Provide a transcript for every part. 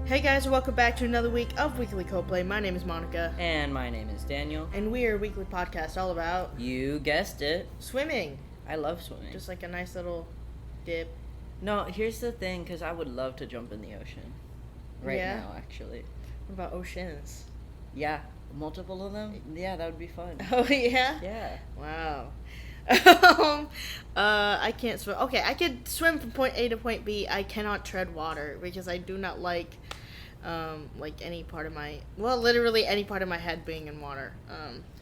Hey guys, welcome back to another week of Weekly Coldplay. My name is Monica. And my name is Daniel. And we are a weekly podcast all about... You guessed it. Swimming. I love swimming. Just like a nice little dip. No, here's the thing, because I would love to jump in the ocean. Right now, actually. What about oceans? Yeah, multiple of them? Yeah, that would be fun. Oh, yeah? Yeah. Wow. I can't swim. Okay, I could swim from point A to point B. I cannot tread water because I do not like any part of my, literally any part of my head being in water.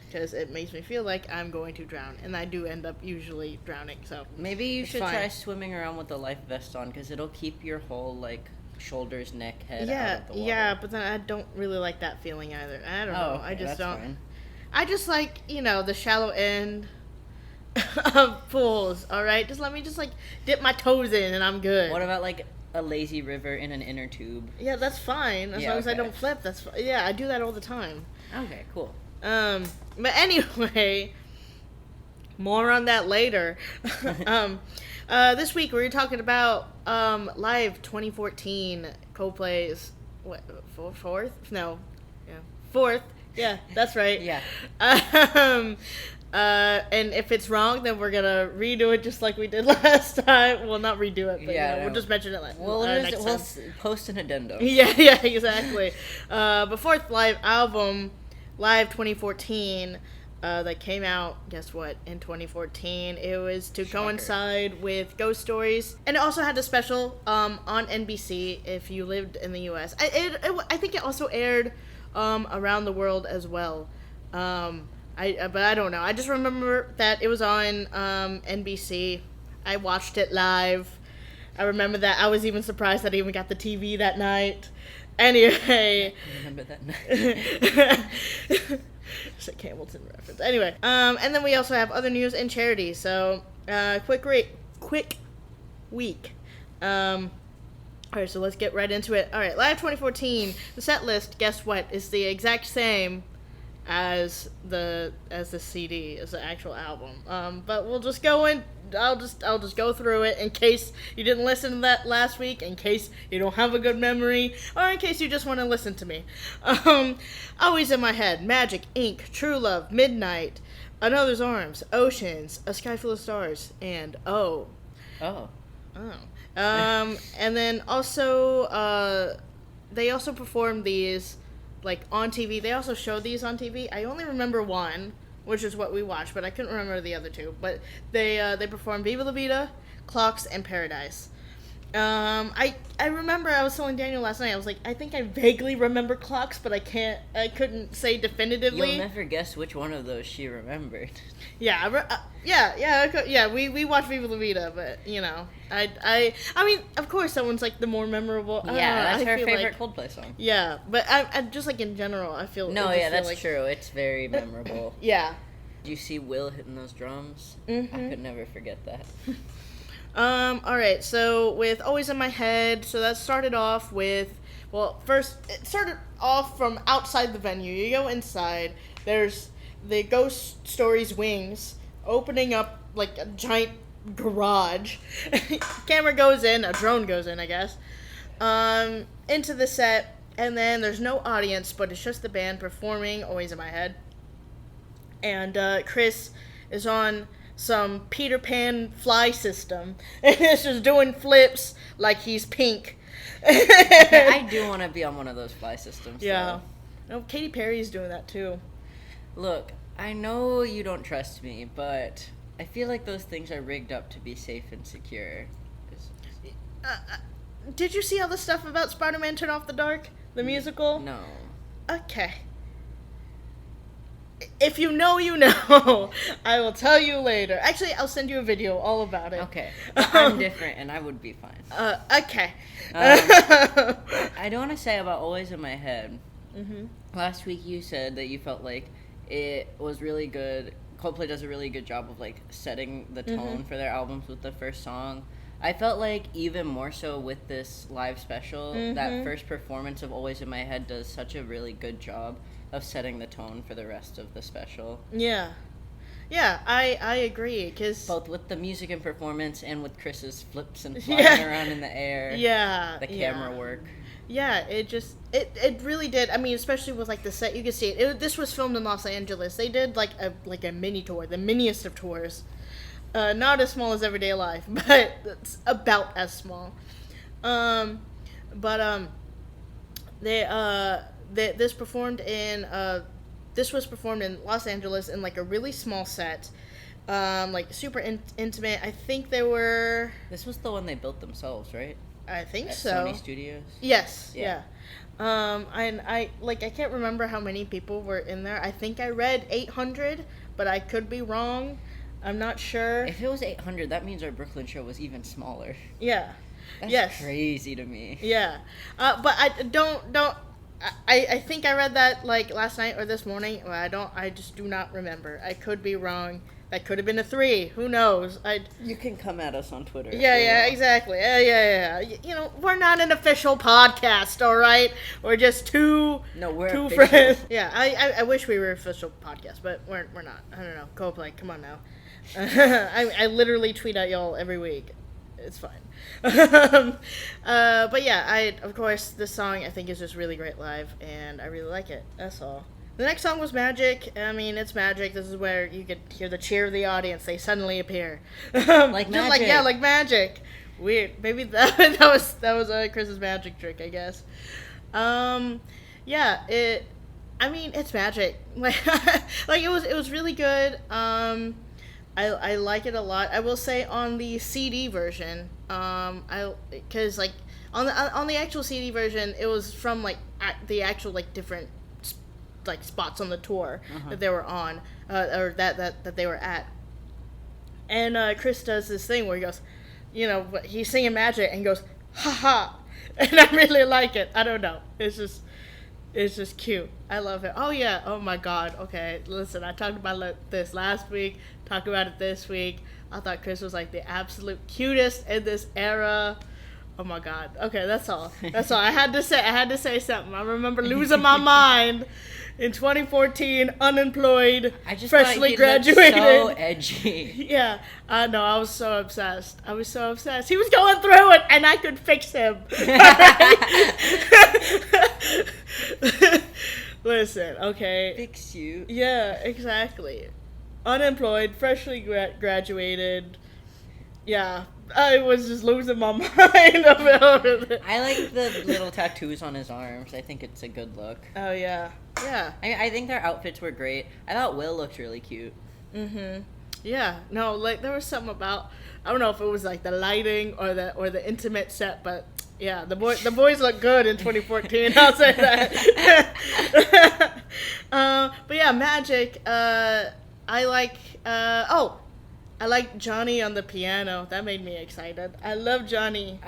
Because it makes me feel like I'm going to drown, and I do end up usually drowning. So maybe you should try swimming around with a life vest on, because it'll keep your whole shoulders, neck, head out of the water. Yeah, but then I don't really like that feeling either. I don't know. Okay, I just don't. Fine. I just like the shallow end of pools. All right, just let me dip my toes in, and I'm good. What about a lazy river in an inner tube? Yeah, that's fine as long as I don't flip. That's fine. Yeah, I do that all the time. Okay, cool. But anyway, more on that later. This week we're talking about Live 2014, Coldplay's fourth? No, yeah, fourth. Yeah, that's right. Yeah. And if it's wrong, then we're gonna redo it just like we did last time. Well, not redo it, but we'll just mention it next time. We'll post an addendum. Yeah, exactly. But fourth live album, Live 2014, that came out, guess what, in 2014. It was to coincide with Ghost Stories. And it also had a special on NBC if you lived in the U.S. I think it also aired around the world as well. But I don't know. I just remember that it was on NBC. I watched it live. I remember that. I was even surprised that I even got the TV that night. Anyway. I remember that night. It's a Hamilton reference. Anyway. And then we also have other news and charity. So, quick week. Alright, so let's get right into it. Alright, Live 2014. The set list, guess what, is the exact same as the CD, as the actual album. But we'll just go in. I'll just go through it in case you didn't listen to that last week, in case you don't have a good memory, or in case you just want to listen to me. Always in my head: Magic, Ink, True Love, Midnight, Another's Arms, Oceans, A Sky Full of Stars, and Oh. And then also, they also performed these on TV. They also showed these on TV. I only remember one, which is what we watched, but I couldn't remember the other two. But they performed Viva La Vida, Clocks, and Paradise. I remember I was telling Daniel last night, I was like, I think I vaguely remember Clocks, but I couldn't say definitively. You'll never guess which one of those she remembered. Yeah, we watched Viva La Vida, but, I mean, of course, that one's, the more memorable. Yeah, that's her favorite Coldplay song. Yeah, but I just, in general, I feel... No, yeah, that's true. It's very memorable. Yeah. Do you see Will hitting those drums? Mm-hmm. I could never forget that. Alright, so with Always in My Head, so that started off with, first, it started off from outside the venue. You go inside, there's the Ghost Stories wings opening up a giant garage. Camera goes in, a drone goes in, I guess, into the set, and then there's no audience, but it's just the band performing Always in My Head. And Chris is on some Peter Pan fly system, and it's just doing flips like he's Pink. I do want to be on one of those fly systems. Yeah. No, Katy Perry's doing that too. Look, I know you don't trust me, but I feel like those things are rigged up to be safe and secure. Did you see all the stuff about Spider-Man Turn Off the Dark, the musical? No. Okay. If you know, you know. I will tell you later. Actually, I'll send you a video all about it. Okay. I'm different, and I would be fine. Okay. I don't want to say about Always in My Head. Mm-hmm. Last week you said that you felt like it was really good. Coldplay does a really good job of setting the tone for their albums with the first song. I felt like even more so with this live special, that first performance of Always in My Head does such a really good job of setting the tone for the rest of the special. Yeah. Yeah, I agree, because... Both with the music and performance and with Chris's flips and flying around in the air. Yeah. The camera work. Yeah, it really did. I mean, especially with like the set, you can see it. This was filmed in Los Angeles. They did like a mini tour, the miniest of tours. Not as small as Everyday Life, but it's about as small. Um, but this performed in this was performed in Los Angeles in like a really small set, like super intimate. I think there were. This was the one they built themselves, right? I think At so. Sony Studios. Yes. Yeah. Yeah. And I can't remember how many people were in there. I think I read 800, but I could be wrong. I'm not sure. If it was 800, that means our Brooklyn show was even smaller. Yeah. That's yes. crazy to me. Yeah. But I don't. I think I read that like last night or this morning. Well, I just do not remember. I could be wrong. That could have been a 3. Who knows? You can come at us on Twitter. Yeah, exactly. Yeah. You know, we're not an official podcast, all right? We're just two official. friends. Yeah, I wish we were an official podcast, but we're not. I don't know. Coldplay, come on now. I literally tweet at y'all every week. It's fine. But yeah, of course, this song I think is just really great live, and I really like it. That's all. The next song was Magic. I mean, it's Magic. This is where you could hear the cheer of the audience. They suddenly appear. Like magic. Like magic. Weird. Maybe that was Chris's magic trick, I guess. Yeah, I mean, it's magic. Like it was really good. I like it a lot. I will say on the CD version, because like on the actual CD version, it was from like the actual like different like spots on the tour that they were on, or that they were at. And Chris does this thing where he goes, you know, he's singing Magic and goes, ha ha, and I really like it. I don't know, it's just cute. I love it. Oh yeah. Oh my God. Okay. Listen, I talked about this last week. Talked about it this week. I thought Chris was like the absolute cutest in this era. Oh my God. Okay, that's all. That's all. I had to say something. I remember losing my mind in 2014, unemployed, I just freshly thought he graduated. looked so edgy. Yeah. No, I was so obsessed. He was going through it, and I could fix him. Listen, okay. Fix you. Yeah, exactly. Unemployed, freshly graduated. Yeah, I was just losing my mind over this. I like the little tattoos on his arms. I think it's a good look. Oh, yeah. Yeah. I think their outfits were great. I thought Will looked really cute. Mm-hmm. Yeah. No, like, there was something about, I don't know if it was, like, the lighting or the intimate set, but, yeah, the boys look good in 2014, I'll say that. But, yeah, Magic, I like Johnny on the piano. That made me excited. I love Johnny.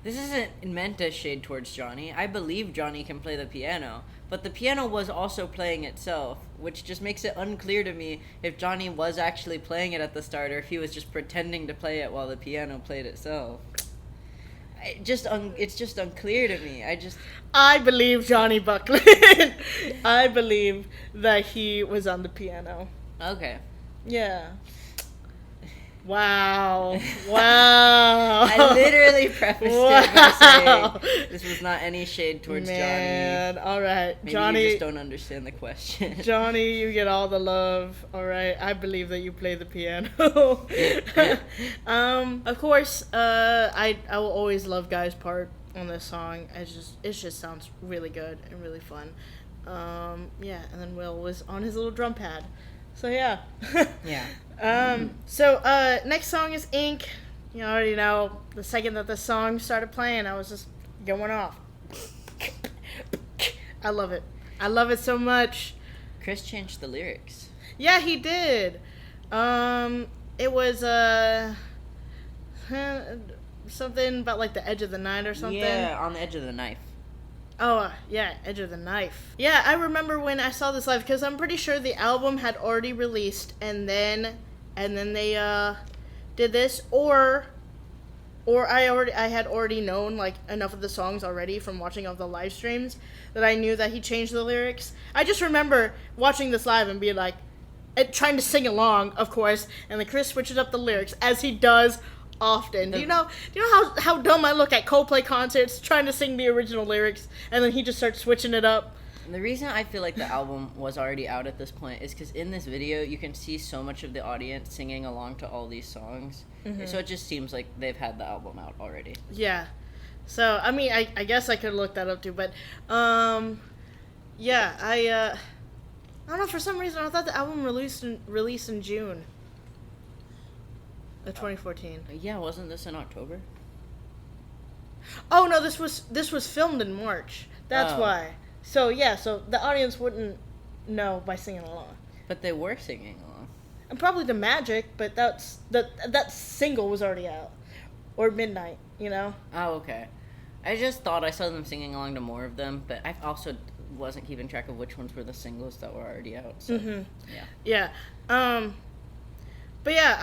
This isn't meant as shade towards Johnny. I believe Johnny can play the piano, but the piano was also playing itself, which just makes it unclear to me if Johnny was actually playing it at the start or if he was just pretending to play it while the piano played itself. It's just unclear to me. I believe Johnny Buckley. I believe that he was on the piano. Okay. Yeah. Wow. I literally prefaced it by saying this was not any shade towards Johnny. All right. Maybe Johnny, you just don't understand the question. Johnny, you get all the love. All right. I believe that you play the piano. Of course, I will always love Guy's part on this song. It just sounds really good and really fun. Yeah, and then Will was on his little drum pad. So yeah. Yeah. So next song is Ink. You already know, the second that the song started playing, I was just going off. I love it. I love it so much. Chris changed the lyrics. Yeah, he did. It was something about like the edge of the night or something. Yeah, on the edge of the knife. Oh, yeah, Edge of the Knife. Yeah, I remember when I saw this live, because I'm pretty sure the album had already released, and then they did this, or I had already known, like, enough of the songs already from watching all the live streams that I knew that he changed the lyrics. I just remember watching this live and being like, trying to sing along, of course, and then Chris switches up the lyrics, as he does often. Do you know how dumb I look at Coldplay concerts trying to sing the original lyrics, and then he just starts switching it up? The reason I feel like the album was already out at this point is because in this video you can see so much of the audience singing along to all these songs. So it just seems like they've had the album out already. Yeah. So I mean, I guess I could look that up too, but yeah, I don't know, for some reason I thought the album released in June of 2014. Yeah, wasn't this in October? Oh no, this was filmed in March. That's Oh. why. So yeah, so the audience wouldn't know by singing along. But they were singing along. And probably the Magic, but that single was already out. Or Midnight, you know? Oh, okay. I just thought I saw them singing along to more of them, but I also wasn't keeping track of which ones were the singles that were already out. So, yeah. Yeah. But yeah,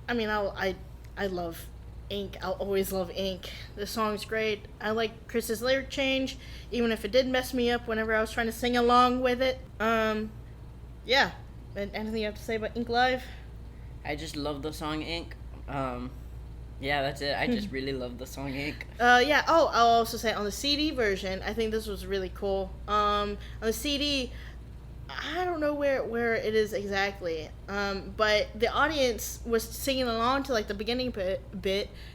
I mean, I love Ink. I'll always love Ink. The song's great. I like Chris's lyric change, even if it did mess me up whenever I was trying to sing along with it. Yeah. Anything you have to say about Ink Live? I just love the song Ink. Yeah, that's it. I just really love the song Ink. Yeah. Oh, I'll also say on the CD version, I think this was really cool. On the CD, I don't know where it is exactly, but the audience was singing along to like the beginning bit,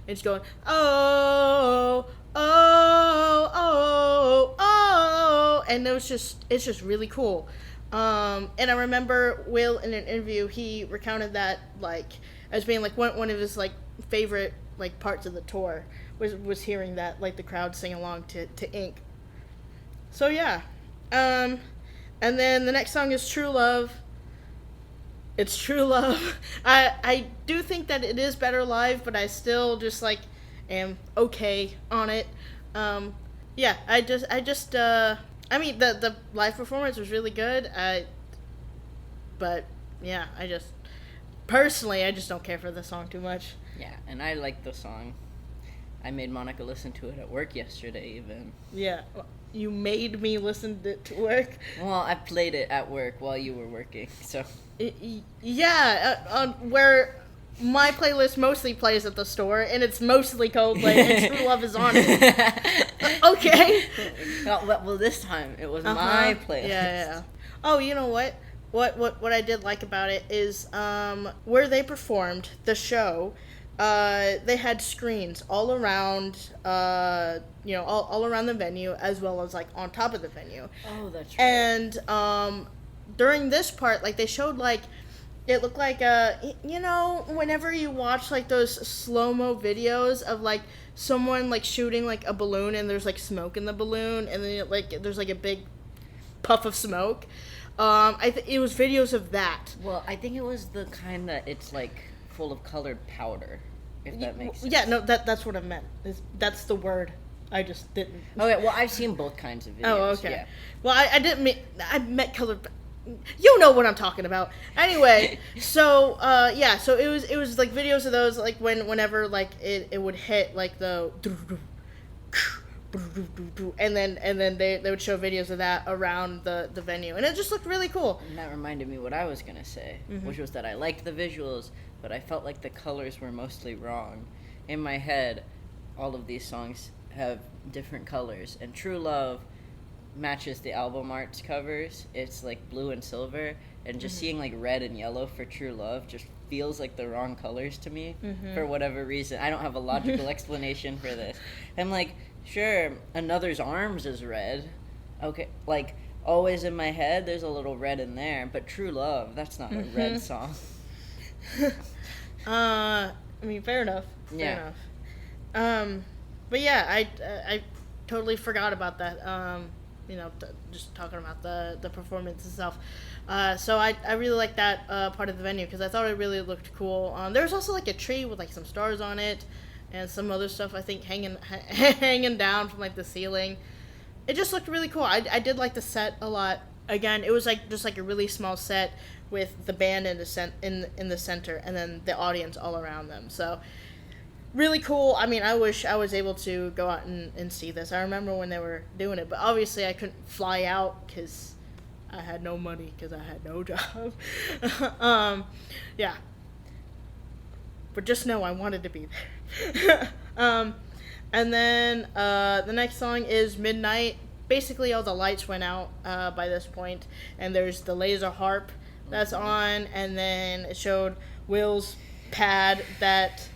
and just going, oh, oh, oh, oh, and it's just really cool. And I remember Will in an interview, he recounted that like as being like one of his like favorite like parts of the tour was hearing that, like, the crowd sing along to Ink. So yeah. And then the next song is True Love. It's True Love. I do think that it is better live, but I still just like am okay on it. Yeah, I mean the live performance was really good. But yeah, I just don't care for the song too much. Yeah, and I like the song. I made Monica listen to it at work yesterday, even. Yeah, you made me listen to it to work. Well, I played it at work while you were working, so. Yeah, where my playlist mostly plays at the store, and it's mostly Coldplay, and True Love is on it. Okay. Well, this time it was my playlist. Yeah. Oh, you know what? What I did like about it is where they performed the show. They had screens all around, all around the venue, as well as like on top of the venue. Oh, that's right. And during this part, like they showed like it looked like whenever you watch like those slow-mo videos of like someone like shooting like a balloon and there's like smoke in the balloon and then there's like a big puff of smoke. It was videos of that. Well, I think it was the kind that it's like full of colored powder, if that makes sense. Yeah, no, that's what I meant. That's the word. I just didn't. Okay, well, I've seen both kinds of videos. Oh, okay. Yeah. Well, I didn't mean. I meant colored. You know what I'm talking about. Anyway, so yeah, so it was like videos of those like whenever like it would hit like the. And then they would show videos of that around the venue, and it just looked really cool. And that reminded me what I was gonna say, which was that I liked the visuals, but I felt like the colors were mostly wrong. In my head, all of these songs have different colors, and True Love matches the album art's covers. It's like blue and silver, and just seeing like red and yellow for True Love just feels like the wrong colors to me for whatever reason. I don't have a logical explanation for this. I'm like, sure, Another's Arms is red. Okay, like, always in my head, there's a little red in there, but True Love, that's not a red song. I mean, fair enough. Fair enough. But yeah, I totally forgot about that. Just talking about the performance itself. So I really liked that part of the venue because I thought it really looked cool. There was also like a tree with like some stars on it. And some other stuff I think hanging down from like the ceiling. It just looked really cool. I did like the set a lot. Again, it was like just like a really small set with the band in the center and then the audience all around them. So really cool. I mean, I wish I was able to go out and see this. I remember when they were doing it, but obviously I couldn't fly out because I had no money because I had no job. Yeah. but just know I wanted to be there. And then the next song is Midnight. Basically, all the lights went out by this point, and there's the laser harp that's on, and then it showed Will's pad that,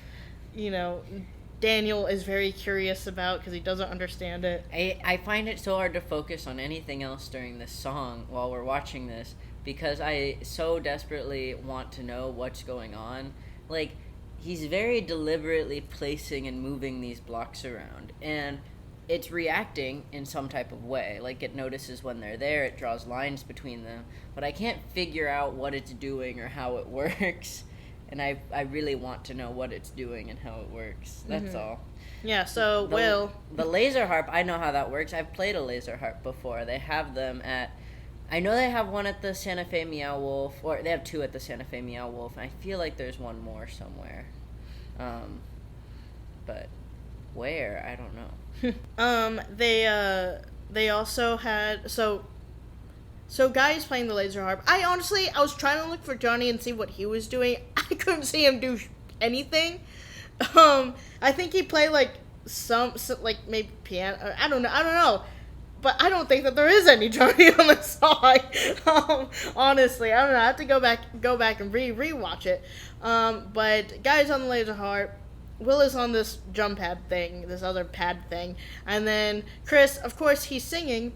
Daniel is very curious about because he doesn't understand it. I find it so hard to focus on anything else during this song while we're watching this because I so desperately want to know what's going on. Like, he's very deliberately placing and moving these blocks around, and it's reacting in some type of way. Like, it notices when they're there, it draws lines between them, but I can't figure out what it's doing or how it works. And I really want to know what it's doing and how it works. That's all. Yeah, so Will... The laser harp, I know how that works. I've played a laser harp before. They have them at... I know they have one at the Santa Fe Meow Wolf, or they have two at the Santa Fe Meow Wolf, and I feel like there's one more somewhere. But where? I don't know. They also had... So Guy's playing the laser harp. I was trying to look for Johnny and see what he was doing. I couldn't see him do anything. I think he played like some like maybe piano. I don't know. But I don't think that there is any Johnny on the song. Honestly, I don't know. I have to go back and rewatch it. But Guy's on the laser harp. Will is on this drum pad thing, this other pad thing, and then Chris, of course, he's singing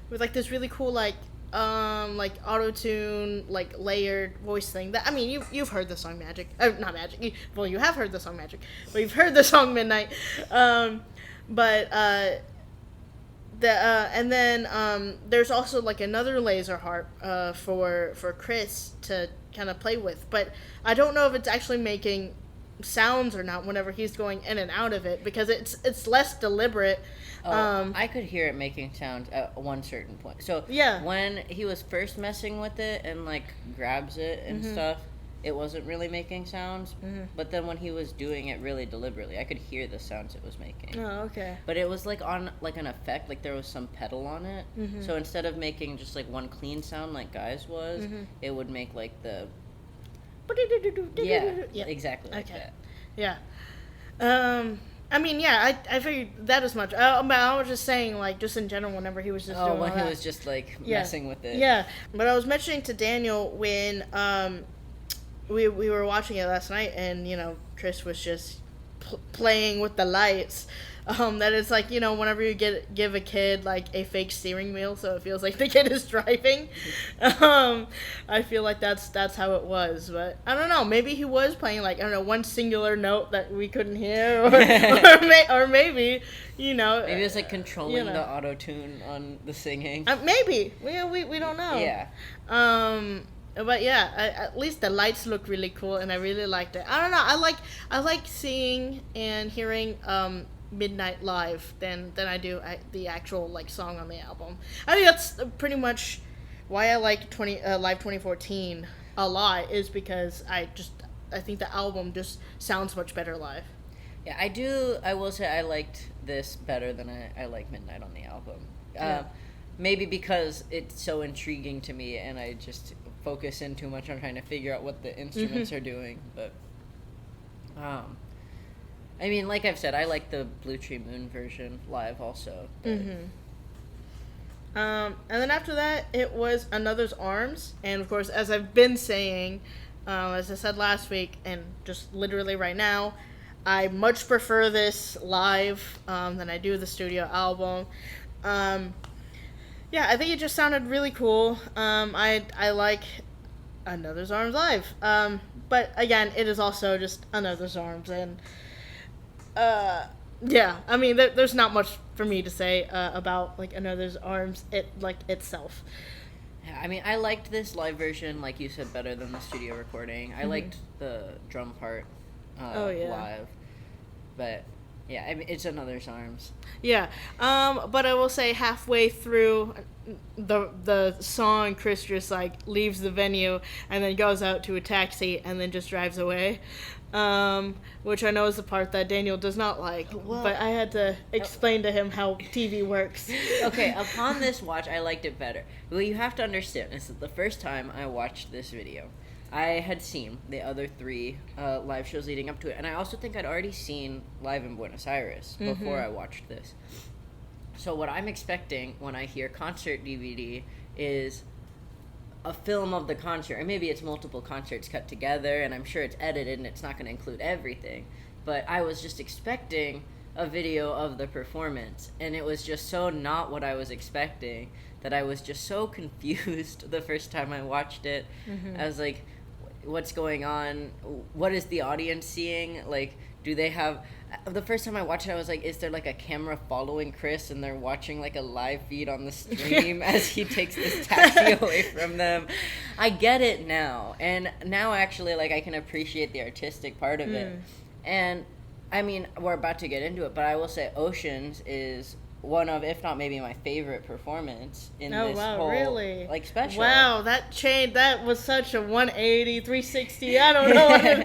with like this really cool like auto-tune, like layered voice thing. That, I mean, you've heard the song Magic. Not Magic. You have heard the song Magic. But you've heard the song Midnight. And then there's also like another laser harp for Chris to kind of play with. But I don't know if it's actually making sounds or not whenever he's going in and out of it, because it's less deliberate. I could hear it making sounds at one certain point. So yeah, when he was first messing with it and like grabs it and stuff, it wasn't really making sounds. But then when he was doing it really deliberately, I could hear the sounds it was making. Oh, okay. But it was like on like an effect, like there was some pedal on it. So instead of making just like one clean sound like Guy's was, it would make like the yeah, exactly like that. Yeah. I mean, yeah, I figured that as much. I was just saying, like, just in general, whenever he was just doing when all he that. was just, like, messing with it. Yeah, but I was mentioning to Daniel when we were watching it last night, and, Chris was just playing with the lights. That it's like, whenever you give a kid like a fake steering wheel so it feels like the kid is driving. I feel like that's how it was, but I don't know, maybe he was playing like, I don't know, one singular note that we couldn't hear, or maybe, maybe it was like controlling the auto-tune on the singing. Maybe we don't know. Yeah. But yeah, at least the lights look really cool, and I really liked it. I don't know, I like seeing and hearing Midnight live than I do the actual like song on the album. I think that's pretty much why I like Live 2014 a lot, is because I think the album just sounds much better live. Yeah, I will say I liked this better than I like Midnight on the album. Maybe because it's so intriguing to me and I just focus in too much on trying to figure out what the instruments are doing, but I mean, like I've said, I like the Blue Tree Moon version live also. And then after that, it was Another's Arms. And, of course, as I've been saying, as I said last week, and just literally right now, I much prefer this live than I do the studio album. Yeah, I think it just sounded really cool. I like Another's Arms live. But, again, it is also just Another's Arms, and... yeah, I mean, there's not much for me to say about like Another's Arms itself. Yeah, I mean, I liked this live version, like you said, better than the studio recording. I liked the drum part live, but yeah, I mean, it's Another's Arms. Yeah, but I will say halfway through the song, Chris just like leaves the venue and then goes out to a taxi and then just drives away. Which I know is the part that Daniel does not like, but I had to explain to him how TV works. Okay, upon this watch, I liked it better. What you have to understand is that the first time I watched this video, I had seen the other 3 live shows leading up to it, and I also think I'd already seen Live in Buenos Aires before I watched this. So what I'm expecting when I hear concert DVD is a film of the concert, and maybe it's multiple concerts cut together, and I'm sure it's edited and it's not going to include everything, but I was just expecting a video of the performance, and it was just so not what I was expecting that I was just so confused the first time I watched it. I was like, what's going on? What is the audience seeing? Like, do they have... The first time I watched it, I was like, is there like a camera following Chris and they're watching like a live feed on the stream as he takes this taxi away from them? I get it now. And now actually, like, I can appreciate the artistic part of it. And I mean, we're about to get into it, but I will say Oceans is one of, if not maybe my favorite performance in this whole really? Like special. Wow, that was such a 180, 360, I don't know.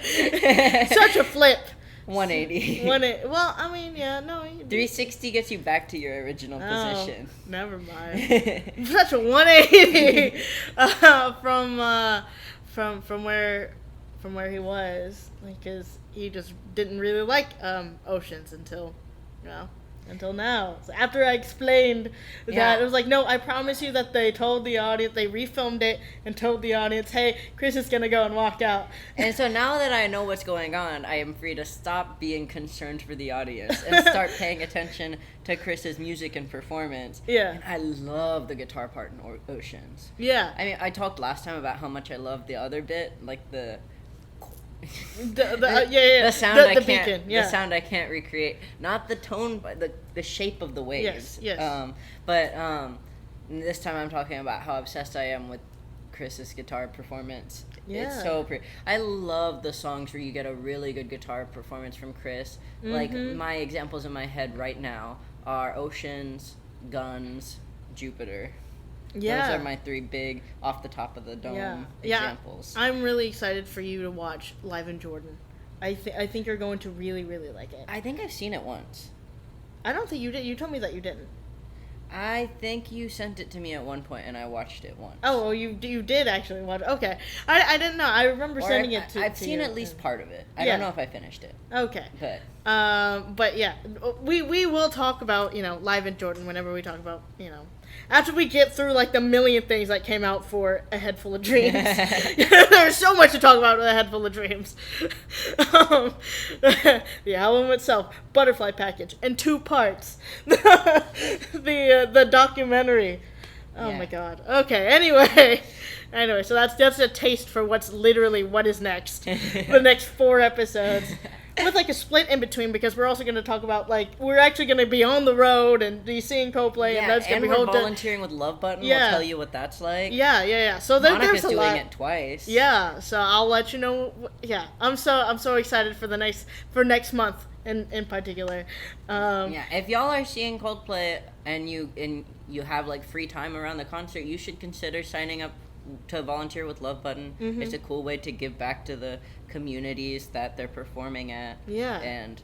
Such a flip. 180. Well, I mean, yeah, no. 360 gets you back to your original position. Never mind. Such a 180 from where he was, because he just didn't really like Oceans until now. So after I explained that, it was like, no, I promise you that they told the audience, they refilmed it and told the audience, hey, Chris is going to go and walk out. And so now that I know what's going on, I am free to stop being concerned for the audience and start paying attention to Chris's music and performance. Yeah. And I love the guitar part in Oceans. Yeah. I mean, I talked last time about how much I love the other bit, like the sound I can't beacon, the sound I can't recreate, not the tone but the shape of the waves. Yes. But this time I'm talking about how obsessed I am with Chris's guitar performance. It's so pretty. I love the songs where you get a really good guitar performance from Chris. Like, my examples in my head right now are Oceans, Guns, Jupiter. Those are my 3 big off the top of the dome examples. I'm really excited for you to watch Live in Jordan. I think you're going to really, really like it. I think I've seen it once. I don't think you did. You told me that you didn't. I think you sent it to me at one point, and I watched it once. Oh, well, you did actually watch. Okay, I didn't know. I remember sending it to. I've seen you. At least part of it. I don't know if I finished it. Okay. But yeah, we will talk about Live in Jordan whenever we talk about after we get through like the million things that came out for A Head Full of Dreams. There's so much to talk about with A Head Full of Dreams. The album itself, Butterfly Package, and 2 parts. The documentary. Oh my god. Okay, anyway, so that's a taste for what is next. The next 4 episodes. With like a split in between, because we're also going to talk about we're actually going to be on the road and be seeing Coldplay, and that's going to be volunteering with Love Button. We'll tell you what that's like. Yeah. So there's a lot. Monica's doing it twice. Yeah, so I'll let you know. Yeah, I'm so excited for next month in particular. If y'all are seeing Coldplay and you have like free time around the concert, you should consider signing up to volunteer with Love Button. It's a cool way to give back to the communities that they're performing at. Yeah. And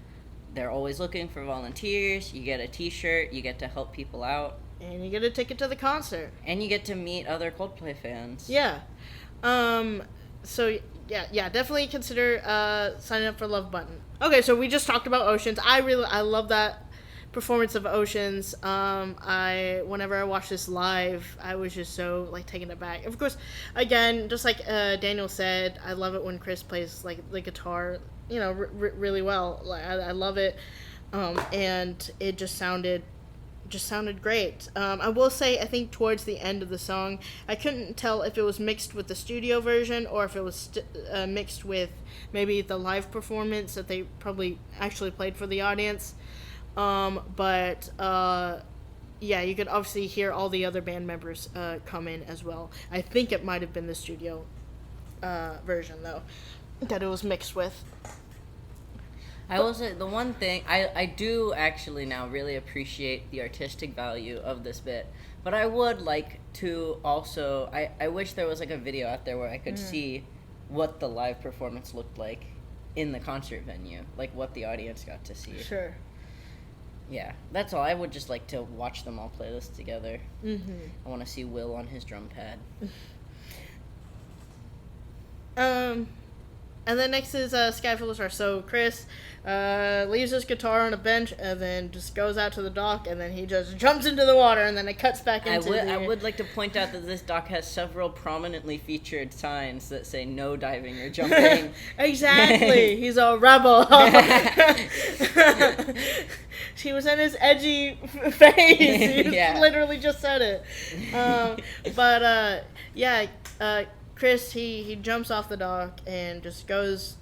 they're always looking for volunteers. You get a t-shirt, you get to help people out. And you get a ticket to the concert. And you get to meet other Coldplay fans. Yeah. So yeah, definitely consider signing up for Love Button. Okay, so we just talked about Oceans. I love that performance of Oceans. Whenever I watched this live, I was just so taken aback. Of course, again, just like Daniel said, I love it when Chris plays like the guitar, really well. I love it, and it just sounded great. I will say, I think towards the end of the song, I couldn't tell if it was mixed with the studio version or if it was mixed with maybe the live performance that they probably actually played for the audience. But you could obviously hear all the other band members come in as well. I think it might have been the studio version, though, that it was mixed with. I will say the one thing, I do actually now really appreciate the artistic value of this bit, but I would like to also, I wish there was a video out there where I could see what the live performance looked like in the concert venue, what the audience got to see. Sure. Yeah, that's all. I would just like to watch them all play this together. Mm-hmm. I want to see Will on his drum pad. Um, and then next is Sky Full of Stars. So Chris leaves his guitar on a bench and then just goes out to the dock, and then he just jumps into the water, and then it cuts back into I would like to point out that this dock has several prominently featured signs that say no diving or jumping. Exactly. He's a rebel. She was in his edgy face. He Yeah. literally just said it. Chris he jumps off the dock and just goes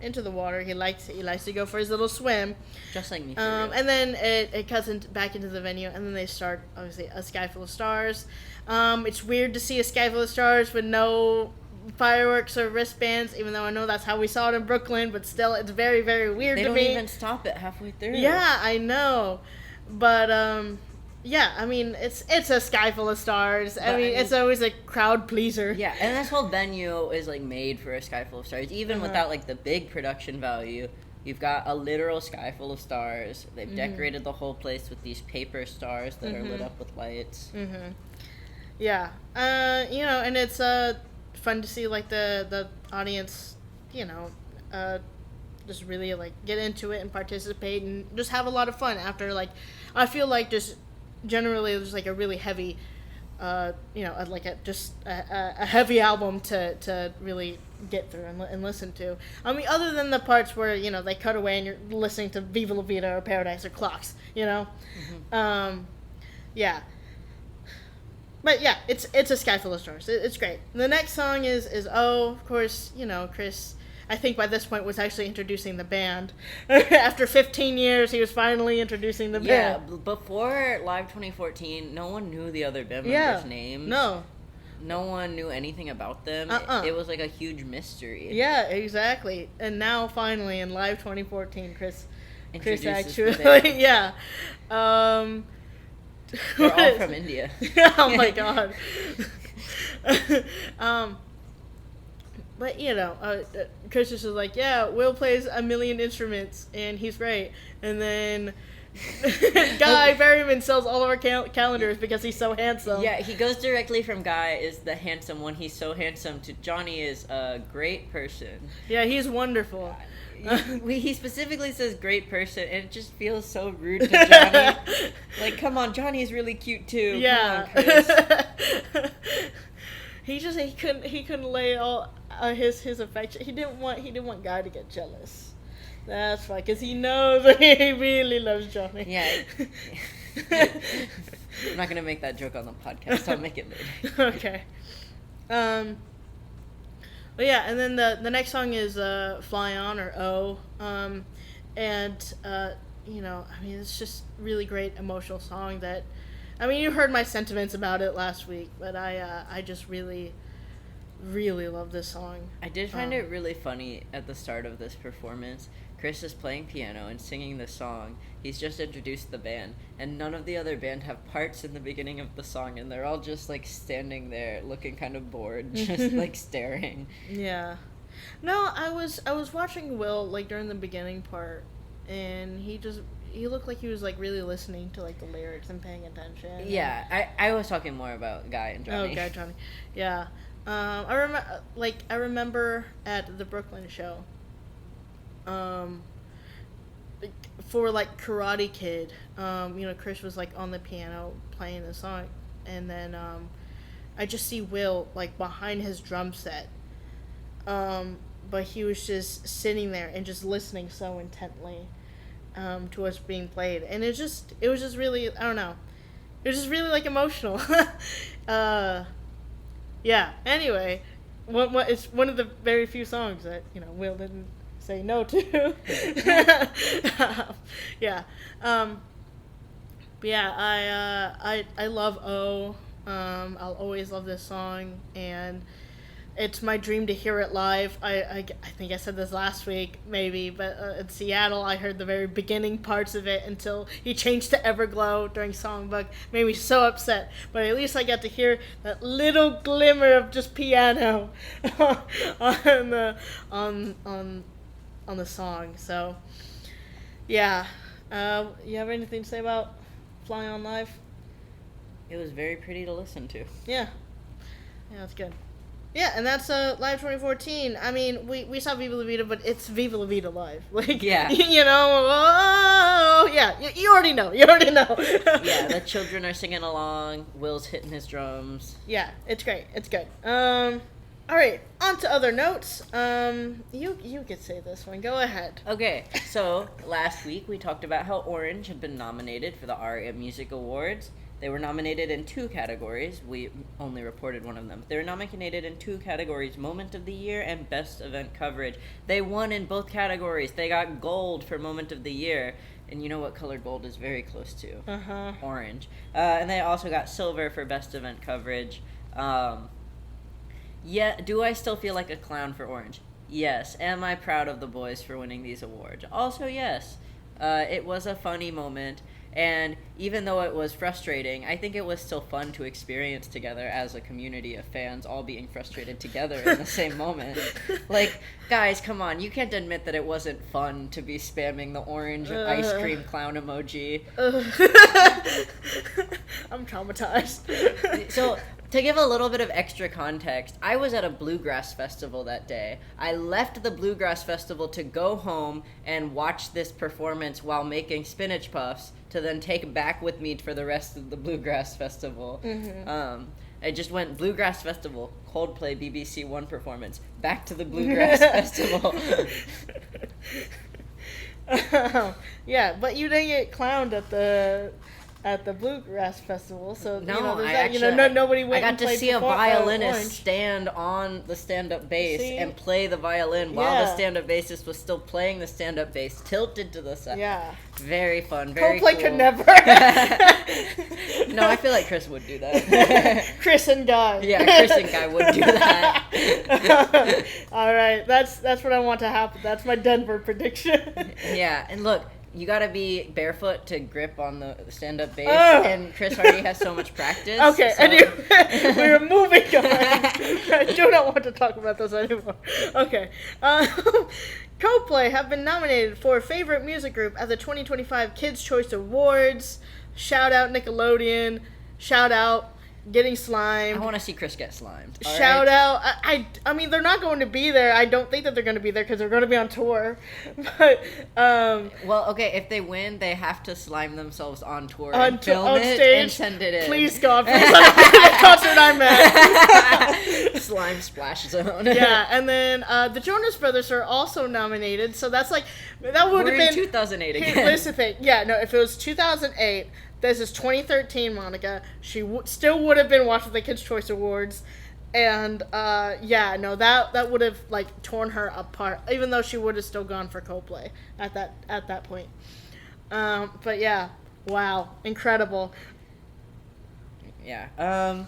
into the water. He likes to go for his little swim. Just like me. For real. And then it cuts back into the venue, and then they start obviously A Sky Full of Stars. It's weird to see A Sky Full of Stars with no fireworks or wristbands, even though I know that's how we saw it in Brooklyn, but still it's very, very weird They to don't me. even stop it halfway through. Yeah, I know. But yeah, I mean it's A Sky Full of Stars. I mean it's always a crowd pleaser. Yeah, and this whole venue is like made for A Sky Full of Stars, even without like the big production value. You've got a literal sky full of stars. They've decorated the whole place with these paper stars that are lit up with lights. Yeah. And it's fun to see like the audience, just really like get into it and participate and just have a lot of fun after like I feel like just generally there's like a really heavy a heavy album to really get through and listen to. I mean, other than the parts where they cut away and you're listening to Viva La Vida or Paradise or Clocks, yeah. But yeah, it's A Sky Full of Stars. It's great. The next song is of course, Chris. I think by this point was actually introducing the band. After 15 years, he was finally introducing the band. Yeah, before Live 2014, no one knew the other band members' names. No one knew anything about them. It was like a huge mystery. Yeah, exactly. And now finally in Live 2014, Chris Introduces actually, yeah. They're all from India. Oh my god. But Chris just was like, yeah, Will plays a million instruments and he's great. And then Guy Berryman sells all of our calendars because he's so handsome. Yeah, he goes directly from Guy is the handsome one. He's so handsome to Johnny is a great person. Yeah, he's wonderful. He specifically says great person, and it just feels so rude to Johnny. Like, come on, Johnny's really cute too. Yeah. Come on, Chris. he couldn't lay all his affection. He didn't want Guy to get jealous. That's fine, because he knows he really loves Johnny. Yeah. I'm not gonna make that joke on the podcast. I'll make it later. Okay. But yeah, and then the next song is Fly On or O. I mean, it's just really great emotional song that, I mean, you heard my sentiments about it last week, but I just really, really love this song. I did find it really funny at the start of this performance. Chris is playing piano and singing this song. He's just introduced the band, and none of the other band have parts in the beginning of the song, and they're all just like standing there looking kind of bored, just like staring. Yeah. No, I was watching Will like during the beginning part, and he looked like he was like really listening to like the lyrics and paying attention. Yeah, I was talking more about Guy and Johnny. Oh, Guy Johnny. Yeah. I remember at the Brooklyn show. For like Karate Kid, Chris was like on the piano playing the song, and then I just see Will like behind his drum set, but he was just sitting there and just listening so intently to what's being played, and it was just really, I don't know, it was just really like emotional. Yeah. Anyway, it's one of the very few songs that Will didn't say no to. Yeah. But yeah, I love O. I'll always love this song, and it's my dream to hear it live. I think I said this last week, maybe, but in Seattle, I heard the very beginning parts of it until he changed to Everglow during Songbook. Made me so upset, but at least I got to hear that little glimmer of just piano on the song. So, yeah. You have anything to say about Fly On Live? It was very pretty to listen to. Yeah. Yeah, that's good. Yeah, and that's Live 2014. I mean, we saw Viva La Vida, but it's Viva La Vida live. Like, Yeah. you know, oh, yeah, you already know. You already know. Yeah, the children are singing along. Will's hitting his drums. Yeah, it's great. It's good. All right, on to other notes. You could say this one. Go ahead. Okay, so last week we talked about how Orange had been nominated for the ARIA Music Awards. They were nominated in 2 categories. We only reported one of them. They were nominated in 2 categories, Moment of the Year and Best Event Coverage. They won in both categories. They got gold for Moment of the Year. And you know what color gold is very close to? Uh-huh. Orange. And they also got silver for Best Event Coverage. Yeah, do I still feel like a clown for Orange? Yes. Am I proud of the boys for winning these awards? Also, yes. It was a funny moment. And even though it was frustrating, I think it was still fun to experience together as a community of fans all being frustrated together in the same moment. Like, guys, come on. You can't admit that it wasn't fun to be spamming the orange ice cream clown emoji. I'm traumatized. So, to give a little bit of extra context, I was at a bluegrass festival that day. I left the bluegrass festival to go home and watch this performance while making spinach puffs to then take back with me for the rest of the bluegrass festival. Mm-hmm. I just went bluegrass festival, Coldplay BBC One performance, back to the bluegrass festival. Yeah, but you didn't get clowned at the bluegrass festival, so no, you know, I that, actually, nobody went. I got and to played see a Orange. violinist stand on the stand-up bass and play the violin while the stand-up bassist was still playing the stand-up bass, tilted to the side. Yeah, very fun, very Coldplay cool. could never. No, I feel like Chris would do that. Chris and Guy. Yeah, Chris and Guy would do that. All right, that's what I want to happen. That's my Denver prediction. Yeah, and look, you gotta be barefoot to grip on the stand-up bass, and Chris already has so much practice. Okay, so. We're moving on. I do not want to talk about this anymore. Okay. Coldplay have been nominated for Favorite Music Group at the 2025 Kids' Choice Awards. Shout out Nickelodeon. Shout out Getting Slimed. I want to see Chris get slimed. Shout out. I mean, they're not going to be there. I don't think that they're going to be there because they're going to be on tour. But, well, okay, if they win, they have to slime themselves on tour and film on it stage. and send it in. Please, God, please let it be the concert I'm at. Slime splash zone. Yeah, and then the Jonas Brothers are also nominated, so that's like, that would have been 2008 again. Here's the thing. Yeah, no, if it was 2008, this is 2013, Monica. She still would have been watching the Kids' Choice Awards, and yeah, no, that would have like torn her apart. Even though she would have still gone for Coldplay at that point. But yeah, wow, incredible. Yeah.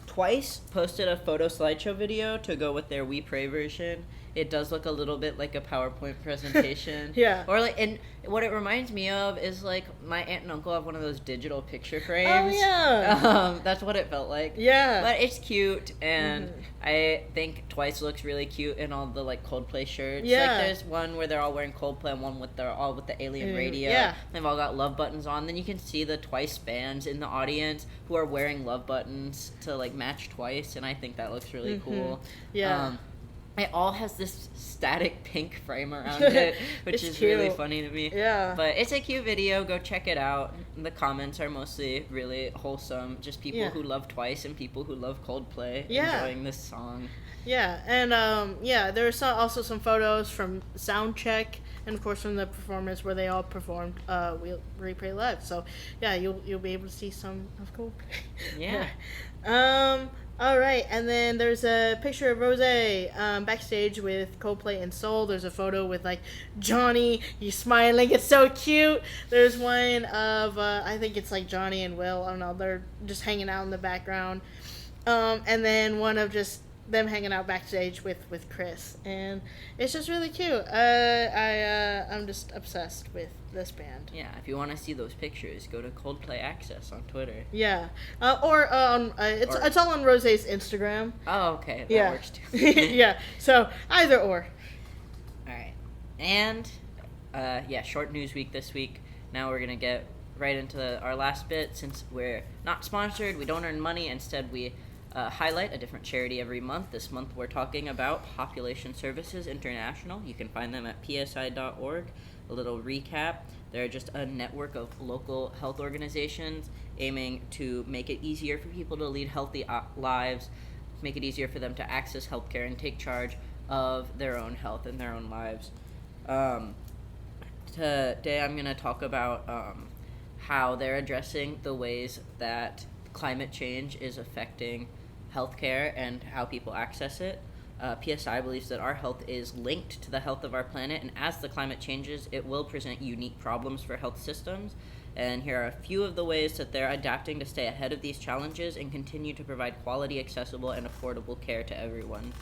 Twice posted a photo slideshow video to go with their We Pray version. It does look a little bit like a PowerPoint presentation. Yeah. Or like, and what it reminds me of is like my aunt and uncle have one of those digital picture frames. Oh yeah. That's what it felt like. Yeah. But it's cute, and I think Twice looks really cute in all the like Coldplay shirts. Yeah. Like there's one where they're all wearing Coldplay, and one with they're all with the alien radio. Yeah. They've all got love buttons on. Then you can see the Twice fans in the audience who are wearing love buttons to like match Twice, and I think that looks really cool. Yeah. It all has this static pink frame around it, which is cute. really funny to me. Yeah. But it's a cute video. Go check it out. The comments are mostly really wholesome. Just people who love Twice and people who love Coldplay enjoying this song. Yeah, and yeah, there's also some photos from Soundcheck and of course from the performance where they all performed We Pray Live. So yeah, you'll be able to see some of Coldplay. Yeah. All right, and then there's a picture of Rose backstage with Coldplay and Soul. There's a photo with like Johnny, he's smiling. It's so cute. There's one of I think it's like Johnny and Will. I don't know. They're just hanging out in the background. And then one of just them hanging out backstage with Chris, and it's just really cute. I'm just obsessed with this band. Yeah, if you want to see those pictures, go to Coldplay Access on Twitter. Yeah, or it's all on Rose's Instagram. Oh, okay, that works too. Yeah, so either or. All right, and short news week this week. Now we're gonna get right into our last bit, since we're not sponsored, we don't earn money. Instead, we highlight a different charity every month. This month we're talking about Population Services International. You can find them at psi.org. A little recap: they're just a network of local health organizations aiming to make it easier for people to lead healthy lives, make it easier for them to access healthcare and take charge of their own health and their own lives. Today I'm going to talk about how they're addressing the ways that climate change is affecting healthcare and how people access it. PSI believes that our health is linked to the health of our planet, and as the climate changes, it will present unique problems for health systems. And here are a few of the ways that they're adapting to stay ahead of these challenges and continue to provide quality, accessible, and affordable care to everyone.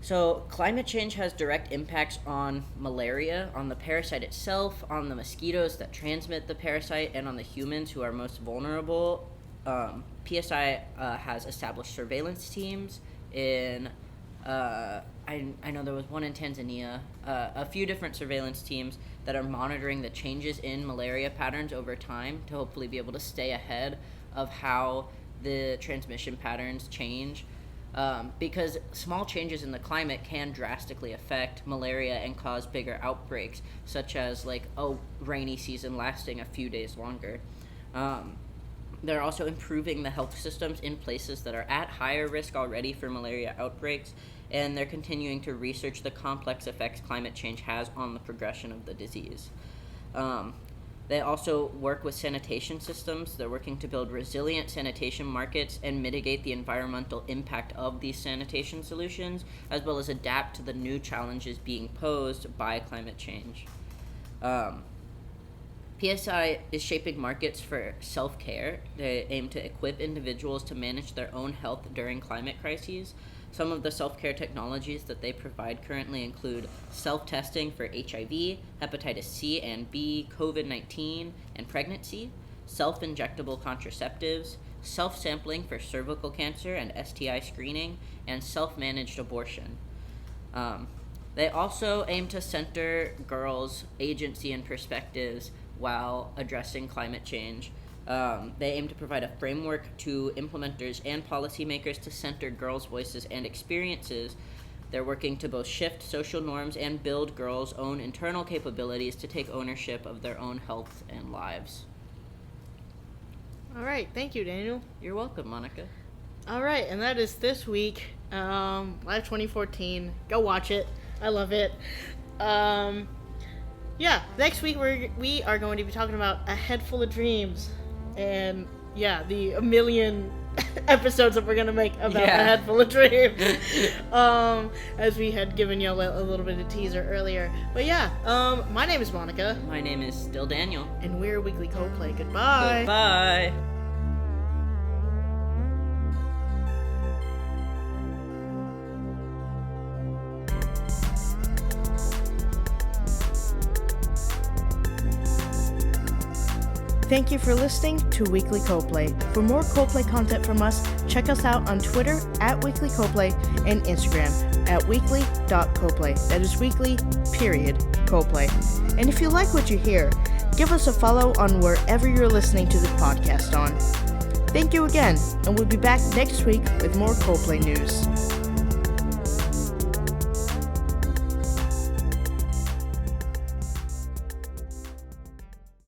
So climate change has direct impacts on malaria, on the parasite itself, on the mosquitoes that transmit the parasite, and on the humans who are most vulnerable. PSI has established surveillance teams in, I know there was one in Tanzania, a few different surveillance teams that are monitoring the changes in malaria patterns over time to hopefully be able to stay ahead of how the transmission patterns change. Because small changes in the climate can drastically affect malaria and cause bigger outbreaks, such as like a rainy season lasting a few days longer. They're also improving the health systems in places that are at higher risk already for malaria outbreaks, and they're continuing to research the complex effects climate change has on the progression of the disease. They also work with sanitation systems. They're working to build resilient sanitation markets and mitigate the environmental impact of these sanitation solutions, as well as adapt to the new challenges being posed by climate change. PSI is shaping markets for self-care. They aim to equip individuals to manage their own health during climate crises. Some of the self-care technologies that they provide currently include self-testing for HIV, hepatitis C and B, COVID-19, and pregnancy, self-injectable contraceptives, self-sampling for cervical cancer and STI screening, and self-managed abortion. They also aim to center girls' agency and perspectives while addressing climate change. They aim to provide a framework to implementers and policymakers to center girls' voices and experiences. They're working to both shift social norms and build girls' own internal capabilities to take ownership of their own health and lives. All right, thank you, Daniel. You're welcome, Monica. All right, and that is this week, Live 2014. Go watch it. I love it. Next week we are going to be talking about A Head Full of Dreams. And the a million episodes that we're gonna make about A Head Full of Dreams, as we had given you a little bit of teaser earlier. But my name is Monica. My name is still Daniel. And we're Weekly Coldplay. Goodbye. Goodbye. Thank you for listening to Weekly Coldplay. For more Coldplay content from us, check us out on Twitter at Weekly Coldplay and Instagram at weekly.coldplay. That is weekly, Coldplay. And if you like what you hear, give us a follow on wherever you're listening to the podcast on. Thank you again, and we'll be back next week with more Coldplay news.